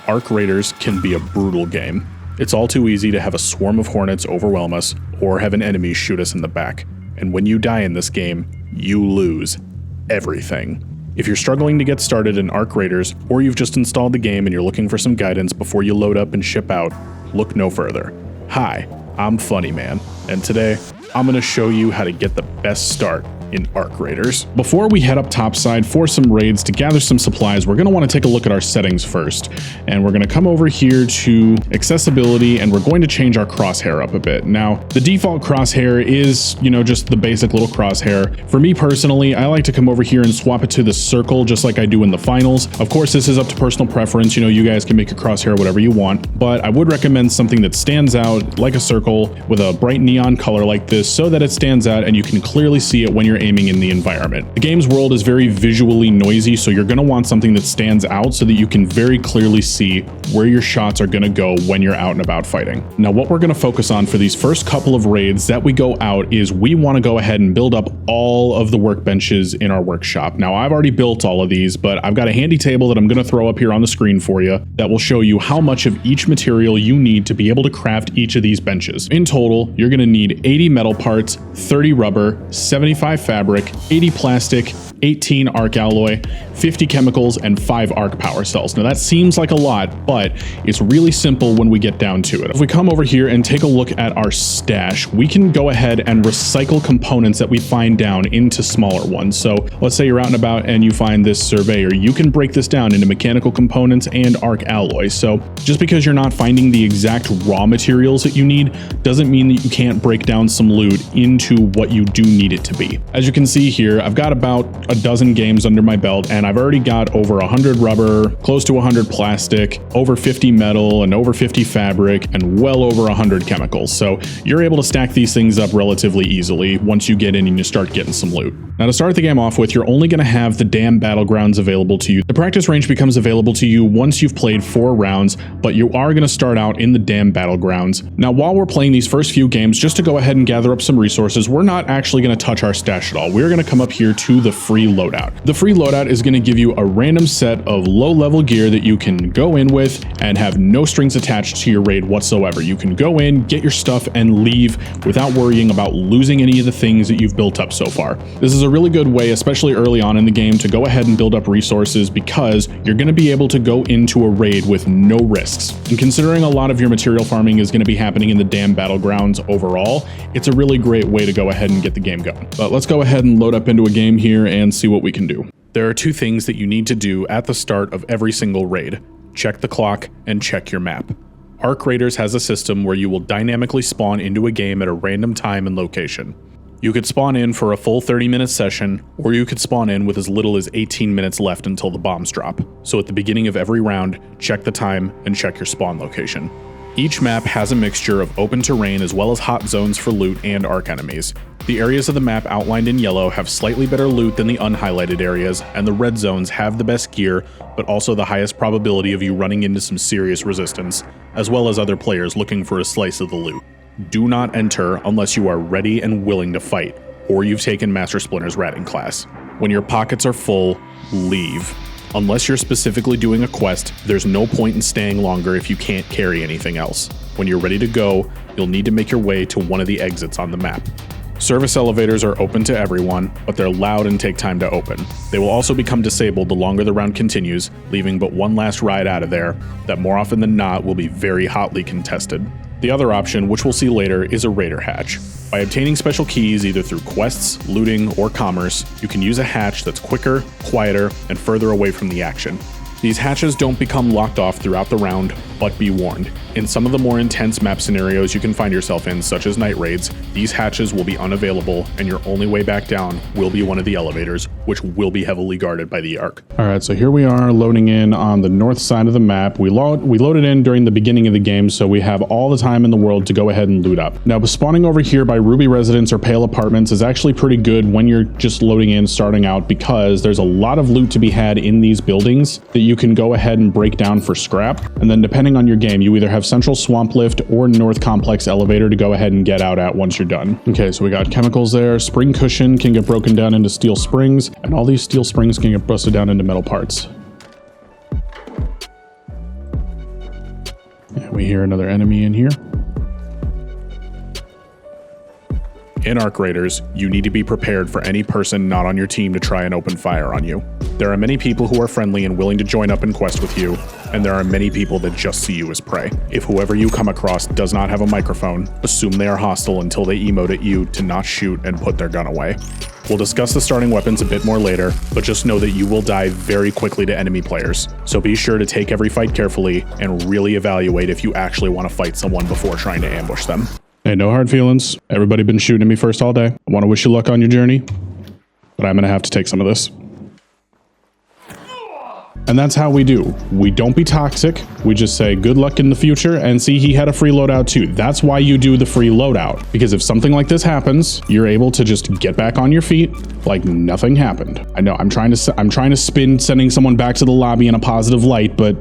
Arc Raiders can be a brutal game. It's all too easy to have a swarm of hornets overwhelm us, or have an enemy shoot us in the back. And when you die in this game, you lose everything. If you're struggling to get started in Arc Raiders, or you've just installed the game and you're looking for some guidance before you load up and ship out, look no further. Hi, I'm Funny Man, and today I'm gonna show you how to get the best start in Arc Raiders. Before we head up topside for some raids to gather some supplies, we're going to want to take a look at our settings first. And we're going to come over here to accessibility, and we're going to change our crosshair up a bit. Now, the default crosshair is, just the basic little crosshair. For me personally, I like to come over here and swap it to the circle, just like I do in the finals. Of course, this is up to personal preference. You guys can make your crosshair whatever you want, but I would recommend something that stands out like a circle with a bright neon color like this, so that it stands out and you can clearly see it when you're aiming in the environment. The game's world is very visually noisy, so you're going to want something that stands out so that you can very clearly see where your shots are going to go when you're out and about fighting. Now, what we're going to focus on for these first couple of raids that we go out is we want to go ahead and build up all of the workbenches in our workshop. Now, I've already built all of these, but I've got a handy table that I'm going to throw up here on the screen for you that will show you how much of each material you need to be able to craft each of these benches. In total, you're going to need 80 metal parts, 30 rubber, 75 fabric, 80 plastic, 18 arc alloy, 50 chemicals, and 5 arc power cells. Now that seems like a lot, but it's really simple when we get down to it. If we come over here and take a look at our stash, we can go ahead and recycle components that we find down into smaller ones. So let's say you're out and about and you find this surveyor, you can break this down into mechanical components and arc alloy. So just because you're not finding the exact raw materials that you need doesn't mean that you can't break down some loot into what you do need it to be. As you can see here, I've got about a dozen games under my belt, and I've already got over 100 rubber, close to 100 plastic, over 50 metal, and over 50 fabric, and well over 100 chemicals. So you're able to stack these things up relatively easily once you get in and you start getting some loot. Now, to start the game off with, you're only going to have the dam battlegrounds available to you. The practice range becomes available to you once you've played 4 rounds, but you are going to start out in the dam battlegrounds. Now, while we're playing these first few games, just to go ahead and gather up some resources, we're not actually going to touch our stash at all. We're going to come up here to the free loadout. The free loadout is going to give you a random set of low-level gear that you can go in with and have no strings attached to your raid whatsoever. You can go in, get your stuff, and leave without worrying about losing any of the things that you've built up so far. This is a really good way, especially early on in the game, to go ahead and build up resources because you're going to be able to go into a raid with no risks. And considering a lot of your material farming is going to be happening in the dam battlegrounds overall, it's a really great way to go ahead and get the game going. But let's go ahead and load up into a game here and see what we can do. There are 2 things that you need to do at the start of every single raid. Check the clock and check your map. Arc Raiders has a system where you will dynamically spawn into a game at a random time and location. You could spawn in for a full 30-minute session, or you could spawn in with as little as 18 minutes left until the bombs drop. So at the beginning of every round, check the time and check your spawn location. Each map has a mixture of open terrain as well as hot zones for loot and arc enemies. The areas of the map outlined in yellow have slightly better loot than the unhighlighted areas, and the red zones have the best gear, but also the highest probability of you running into some serious resistance, as well as other players looking for a slice of the loot. Do not enter unless you are ready and willing to fight, or you've taken Master Splinter's ratting class. When your pockets are full, leave. Unless you're specifically doing a quest, there's no point in staying longer if you can't carry anything else. When you're ready to go, you'll need to make your way to one of the exits on the map. Service elevators are open to everyone, but they're loud and take time to open. They will also become disabled the longer the round continues, leaving but one last ride out of there that more often than not will be very hotly contested. The other option, which we'll see later, is a raider hatch. By obtaining special keys either through quests, looting, or commerce, you can use a hatch that's quicker, quieter, and further away from the action. These hatches don't become locked off throughout the round, but be warned. In some of the more intense map scenarios you can find yourself in, such as night raids, these hatches will be unavailable, and your only way back down will be one of the elevators, which will be heavily guarded by the Arc. Alright, so here we are loading in on the north side of the map. We loaded in during the beginning of the game, so we have all the time in the world to go ahead and loot up. Now, spawning over here by Ruby Residence or Pale Apartments is actually pretty good when you're just loading in, starting out, because there's a lot of loot to be had in these buildings that you can go ahead and break down for scrap. And then depending on your game, you either have Central Swamp Lift or North Complex Elevator to go ahead and get out at once you're done. Okay, so we got chemicals there. Spring Cushion can get broken down into steel springs, and all these steel springs can get busted down into metal parts. And we hear another enemy in here. In Arc Raiders, you need to be prepared for any person not on your team to try and open fire on you. There are many people who are friendly and willing to join up and quest with you, and there are many people that just see you as prey. If whoever you come across does not have a microphone, assume they are hostile until they emote at you to not shoot and put their gun away. We'll discuss the starting weapons a bit more later, but just know that you will die very quickly to enemy players, so be sure to take every fight carefully and really evaluate if you actually want to fight someone before trying to ambush them. Hey, no hard feelings. Everybody been shooting at me first all day. I want to wish you luck on your journey, but I'm going to have to take some of this. And that's how we do. We don't be toxic. We just say good luck in the future, and see, he had a free loadout too. That's why you do the free loadout. Because if something like this happens, you're able to just get back on your feet like nothing happened. I know I'm trying to spin sending someone back to the lobby in a positive light, but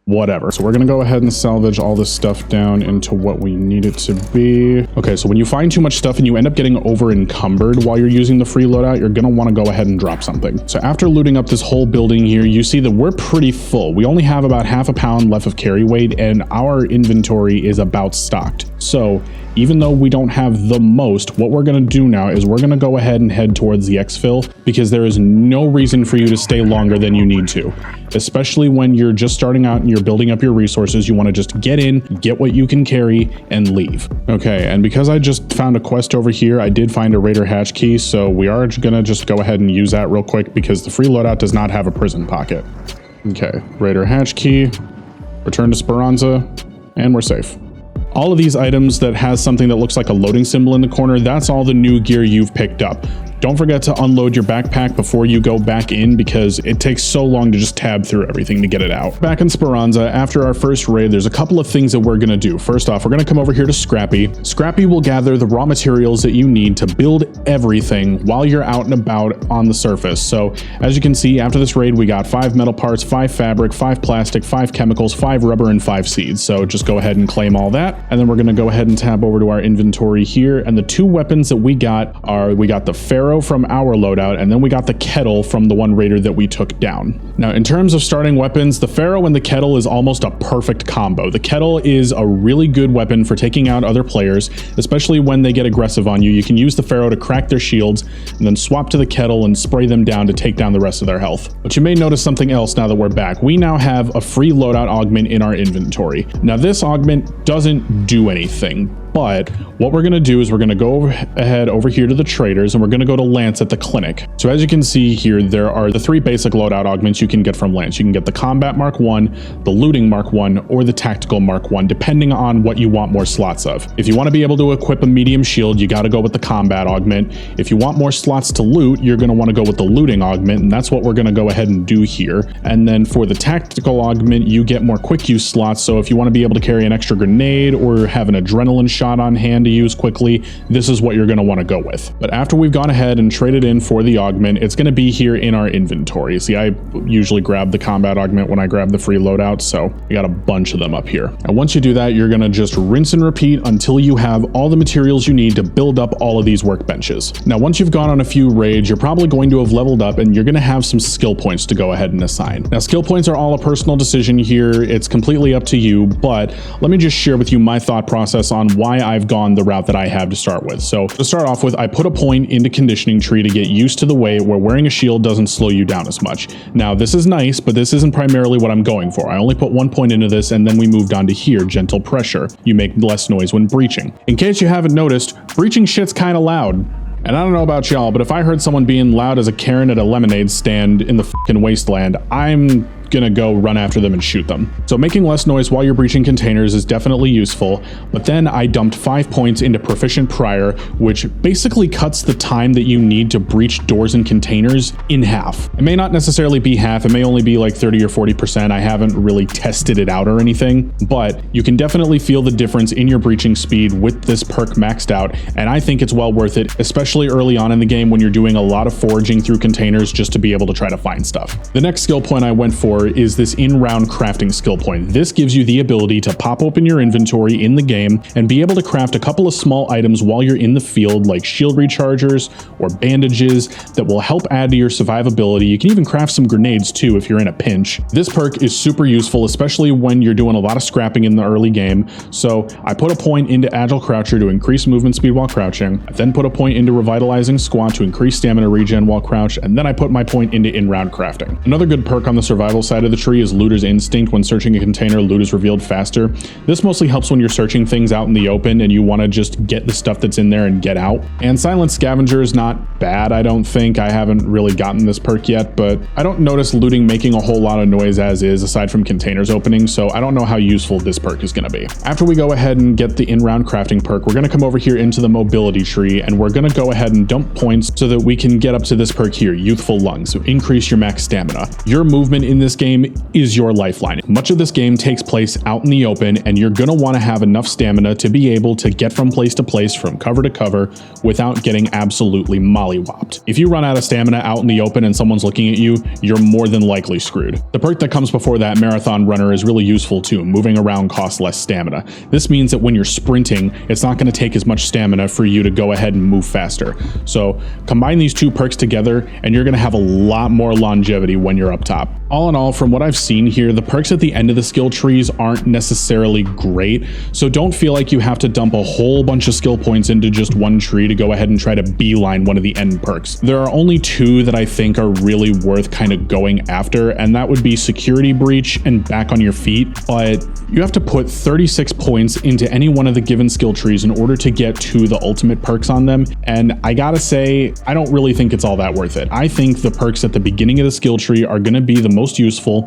whatever. So we're gonna go ahead and salvage all this stuff down into what we need it to be. Okay, so when you find too much stuff and you end up getting over encumbered while you're using the free loadout, you're gonna wanna go ahead and drop something. So after looting up this whole building here, you see that we're pretty full. We only have about half a pound left of carry weight, and our inventory is about stocked. So even though we don't have the most, what we're gonna do now is we're gonna go ahead and head towards the exfil, because there is no reason for you to stay longer than you need to. Especially when you're just starting out and you're building up your resources, you wanna just get in, get what you can carry, and leave. Okay, and because I just found a quest over here, I did find a Raider hatch key, so we are gonna just go ahead and use that real quick because the free loadout does not have a prison pocket. Okay, Raider hatch key, return to Speranza, and we're safe. All of these items that has something that looks like a loading symbol in the corner, that's all the new gear you've picked up. Don't forget to unload your backpack before you go back in, because it takes so long to just tab through everything to get it out. Back in Speranza, after our first raid, there's a couple of things that we're gonna do. First off, we're gonna come over here to Scrappy. Scrappy will gather the raw materials that you need to build everything while you're out and about on the surface. So as you can see, after this raid, we got 5 metal parts, 5 fabric, 5 plastic, 5 chemicals, 5 rubber, and 5 seeds. So just go ahead and claim all that. And then we're gonna go ahead and tab over to our inventory here. And the 2 weapons that we got are, we got the Pharaoh from our loadout, and then we got the kettle from the one raider that we took down. Now, in terms of starting weapons, the Pharaoh and the kettle is almost a perfect combo. The kettle is a really good weapon for taking out other players, especially when they get aggressive on you. You can use the Pharaoh to crack their shields, and then swap to the kettle and spray them down to take down the rest of their health. But you may notice something else now that we're back. We now have a free loadout augment in our inventory. Now, this augment doesn't do anything, but what we're gonna do is we're gonna go ahead over here to the traders, and we're gonna go to Lance at the clinic. So as you can see here, there are the 3 basic loadout augments you can get from Lance. You can get the Combat Mark 1, the Looting Mark 1, or the Tactical Mark 1, depending on what you want more slots of. If you want to be able to equip a medium shield, you gotta go with the Combat augment. If you want more slots to loot, you're gonna wanna go with the Looting augment, and that's what we're gonna go ahead and do here. And then for the Tactical augment, you get more quick use slots, so if you wanna be able to carry an extra grenade or have an adrenaline shot on hand to use quickly, this is what you're going to want to go with. But after we've gone ahead and traded in for the augment, it's going to be here in our inventory. See, I usually grab the combat augment when I grab the free loadout, so we got a bunch of them up here. And once you do that, you're going to just rinse and repeat until you have all the materials you need to build up all of these workbenches. Now, once you've gone on a few raids, you're probably going to have leveled up, and you're going to have some skill points to go ahead and assign. Now, skill points are all a personal decision here. It's completely up to you, but let me just share with you my thought process on why I've gone the route that I have to start with. So to start off with, I put a point into conditioning tree to get used to the way where wearing a shield doesn't slow you down as much. Now, this is nice, but this isn't primarily what I'm going for. I only put 1 point into this, and then we moved on to here, gentle pressure. You make less noise when breaching. In case you haven't noticed, breaching shit's kind of loud. And I don't know about y'all, but if I heard someone being loud as a Karen at a lemonade stand in the fucking wasteland, I'm gonna go run after them and shoot them. So making less noise while you're breaching containers is definitely useful, but then I dumped 5 points into Proficient Prior, which basically cuts the time that you need to breach doors and containers in half. It may not necessarily be half, it may only be like 30 or 40%. I haven't really tested it out or anything, but you can definitely feel the difference in your breaching speed with this perk maxed out, and I think it's well worth it, especially early on in the game when you're doing a lot of foraging through containers just to be able to try to find stuff. The next skill point I went for for is this in-round crafting skill point. This gives you the ability to pop open your inventory in the game and be able to craft a couple of small items while you're in the field, like shield rechargers or bandages that will help add to your survivability. You can even craft some grenades too if you're in a pinch. This perk is super useful, especially when you're doing a lot of scrapping in the early game. So I put a point into Agile Croucher to increase movement speed while crouching. I then put a point into Revitalizing Squat to increase stamina regen while crouched, and then I put my point into in-round crafting. Another good perk on the survival side of the tree is Looter's Instinct. When searching a container, loot is revealed faster. This mostly helps when you're searching things out in the open and you want to just get the stuff that's in there and get out. And Silent Scavenger is not bad, I don't think. I haven't really gotten this perk yet, but I don't notice looting making a whole lot of noise as is, aside from containers opening, so I don't know how useful this perk is going to be. After we go ahead and get the in-round crafting perk, we're going to come over here into the mobility tree, and we're going to go ahead and dump points so that we can get up to this perk here, Youthful Lungs, so increase your max stamina. Your movement in this game is your lifeline. Much of this game takes place out in the open, and you're going to want to have enough stamina to be able to get from place to place, from cover to cover, without getting absolutely mollywopped. If you run out of stamina out in the open and someone's looking at you, you're more than likely screwed. The perk that comes before that, Marathon Runner, is really useful too. Moving around costs less stamina. This means that when you're sprinting, it's not going to take as much stamina for you to go ahead and move faster. So combine these two perks together and you're going to have a lot more longevity when you're up top. All in all, from what I've seen here, the perks at the end of the skill trees aren't necessarily great, so don't feel like you have to dump a whole bunch of skill points into just one tree to go ahead and try to beeline one of the end perks. There are only two that I think are really worth kind of going after, and that would be Security Breach and Back on Your Feet, but you have to put 36 points into any one of the given skill trees in order to get to the ultimate perks on them, and I gotta say, I don't really think it's all that worth it. I think the perks at the beginning of the skill tree are gonna be the most useful,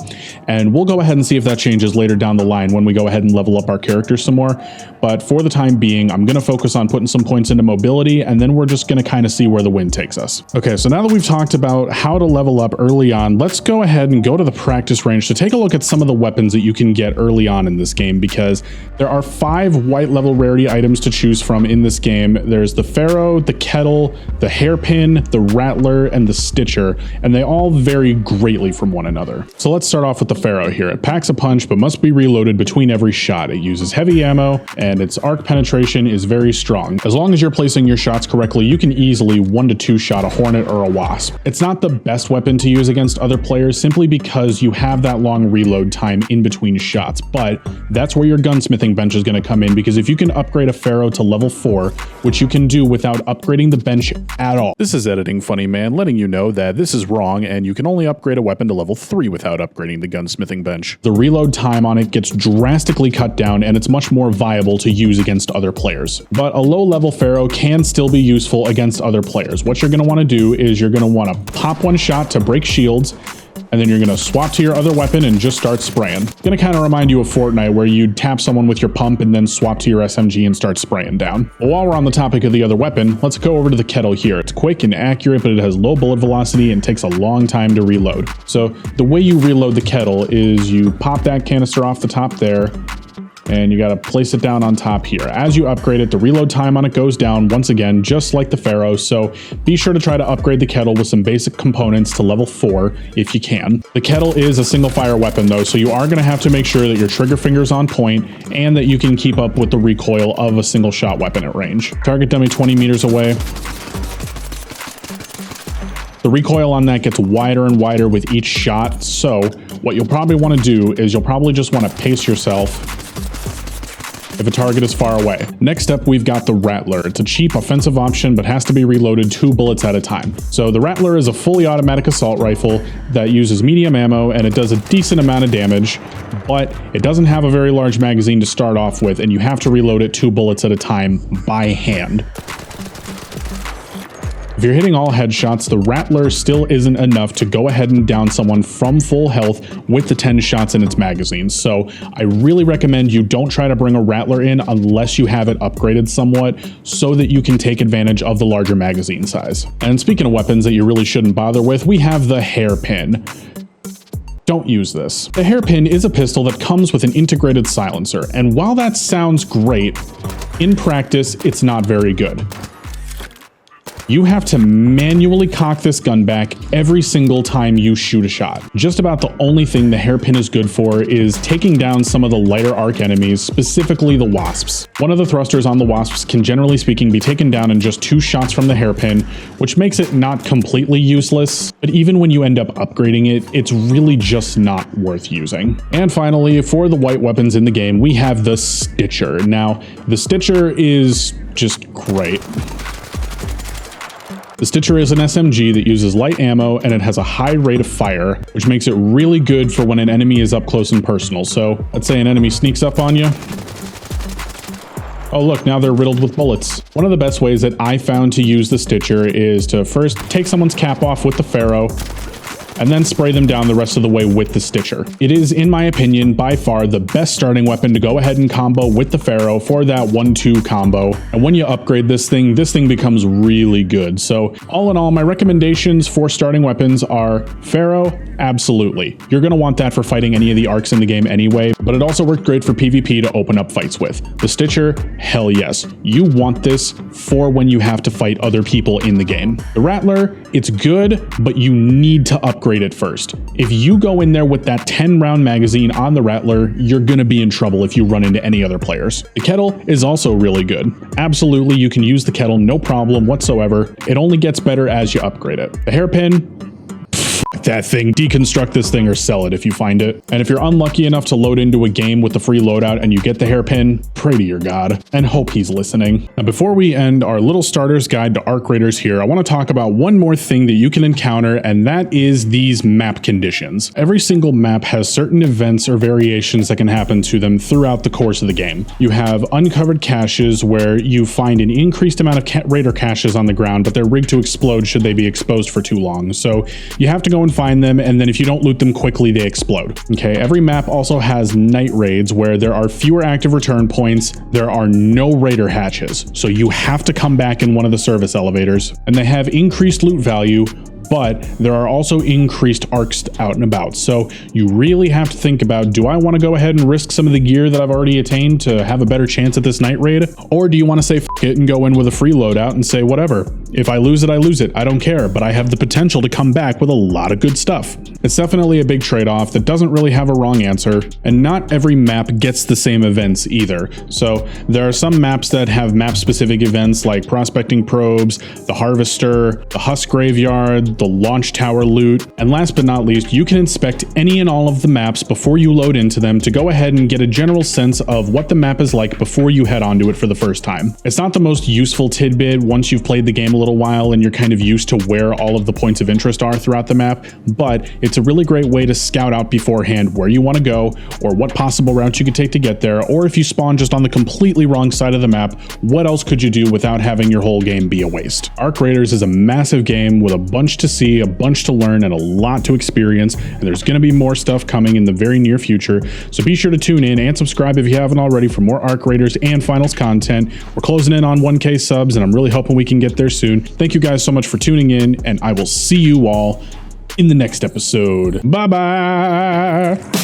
and we'll go ahead and see if that changes later down the line when we go ahead and level up our characters some more. But for the time being, I'm going to focus on putting some points into mobility, and then we're just going to kind of see where the wind takes us. Okay, so now that we've talked about how to level up early on, let's go ahead and go to the practice range to take a look at some of the weapons that you can get early on in this game, because there are 5 white level rarity items to choose from in this game. There's the Pharaoh, the Kettle, the Hairpin, the Rattler, and the Stitcher, and they all vary greatly from one another. So let's start off with the Pharaoh here. It packs a punch but must be reloaded between every shot. It uses heavy ammo and its arc penetration is very strong. As long as you're placing your shots correctly, you can easily 1 to 2 shot a Hornet or a Wasp. It's not the best weapon to use against other players simply because you have that long reload time in between shots, but that's where your gunsmithing bench is going to come in, because if you can upgrade a Pharaoh to level 4, which you can do without upgrading the bench at all. This is Editing Funny Man letting you know that this is wrong and you can only upgrade a weapon to level 3 without upgrading the gunsmithing bench. The reload time on it gets drastically cut down and it's much more viable to use against other players. But a low level Pharaoh can still be useful against other players. What you're going to want to do is you're going to want to pop 1 shot to break shields, and then you're going to swap to your other weapon and just start spraying. It's going to kind of remind you of Fortnite, where you'd tap someone with your pump and then swap to your SMG and start spraying down. But while we're on the topic of the other weapon, let's go over to the Kettle here. It's quick and accurate, but it has low bullet velocity and takes a long time to reload. So the way you reload the Kettle is you pop that canister off the top there, and you got to place it down on top here. As you upgrade it, the reload time on it goes down once again, just like the Pharaoh, so be sure to try to upgrade the Kettle with some basic components to level 4 if you can. The Kettle is a single fire weapon though, so you are going to have to make sure that your trigger finger's on point and that you can keep up with the recoil of a single shot weapon at range. Target dummy 20 meters away. The recoil on that gets wider and wider with each shot, so what you'll probably want to do is you'll probably just want to pace yourself if a target is far away. Next up, we've got the Rattler. It's a cheap offensive option, but has to be reloaded 2 bullets at a time. So the Rattler is a fully automatic assault rifle that uses medium ammo, and it does a decent amount of damage, but it doesn't have a very large magazine to start off with, and you have to reload it 2 bullets at a time by hand. If you're hitting all headshots, the Rattler still isn't enough to go ahead and down someone from full health with the 10 shots in its magazine. So I really recommend you don't try to bring a Rattler in unless you have it upgraded somewhat so that you can take advantage of the larger magazine size. And speaking of weapons that you really shouldn't bother with, we have the Hairpin. Don't use this. The Hairpin is a pistol that comes with an integrated silencer, and while that sounds great, in practice, it's not very good. You have to manually cock this gun back every single time you shoot a shot. Just about the only thing the hairpin is good for is taking down some of the lighter arc enemies, specifically the wasps. One of the thrusters on the wasps can generally speaking be taken down in just 2 shots from the hairpin, which makes it not completely useless, but even when you end up upgrading it, it's really just not worth using. And finally, for the white weapons in the game, we have the Stitcher. Now, the Stitcher is just great. The Stitcher is an SMG that uses light ammo and it has a high rate of fire, which makes it really good for when an enemy is up close and personal. So let's say an enemy sneaks up on you. Oh look, now they're riddled with bullets. One of the best ways that I found to use the Stitcher is to first take someone's cap off with the Pharaoh, and then spray them down the rest of the way with the Stitcher. It is, in my opinion, by far the best starting weapon to go ahead and combo with the Pharaoh for that 1-2 combo. And when you upgrade this thing becomes really good. So all in all, my recommendations for starting weapons are Pharaoh, absolutely. You're gonna want that for fighting any of the arcs in the game anyway, but it also worked great for PvP to open up fights with. The Stitcher, hell yes. You want this for when you have to fight other people in the game. The Rattler, it's good, but you need to upgrade it first. If you go in there with that 10-round magazine on the Rattler, you're gonna be in trouble if you run into any other players. The Kettle is also really good. Absolutely, you can use the Kettle, no problem whatsoever. It only gets better as you upgrade it. The Hairpin, that thing, deconstruct this thing or sell it if you find it. And if you're unlucky enough to load into a game with the free loadout and you get the hairpin, pray to your god and hope he's listening. Now before we end our little starter's guide to arc raiders here, I want to talk about one more thing that you can encounter, and that is these map conditions. Every single map has certain events or variations that can happen to them throughout the course of the game. You have uncovered caches where you find an increased amount of raider caches on the ground, but they're rigged to explode should they be exposed for too long. So you have to go and find them, and then if you don't loot them quickly, they explode. Okay, every map also has night raids where there are fewer active return points, there are no raider hatches, so you have to come back in one of the service elevators, and they have increased loot value, but there are also increased arcs out and about. So you really have to think about, do I want to go ahead and risk some of the gear that I've already attained to have a better chance at this night raid? Or do you want to say f it and go in with a free loadout and say, whatever, if I lose it, I lose it. I don't care, but I have the potential to come back with a lot of good stuff. It's definitely a big trade-off that doesn't really have a wrong answer, and not every map gets the same events either. So there are some maps that have map-specific events like prospecting probes, the harvester, the husk graveyard, the launch tower loot, and last but not least, you can inspect any and all of the maps before you load into them to go ahead and get a general sense of what the map is like before you head onto it for the first time. It's not the most useful tidbit once you've played the game a little while and you're kind of used to where all of the points of interest are throughout the map, but it's a really great way to scout out beforehand where you want to go or what possible routes you could take to get there, or if you spawn just on the completely wrong side of the map, what else could you do without having your whole game be a waste. Arc Raiders is a massive game with a bunch to see, a bunch to learn, and a lot to experience, and there's going to be more stuff coming in the very near future, so be sure to tune in and subscribe if you haven't already for more Arc Raiders and Finals content. We're closing in on 1K subs, and I'm really hoping we can get there soon. Thank you guys so much for tuning in, and I will see you all in the next episode. Bye-bye!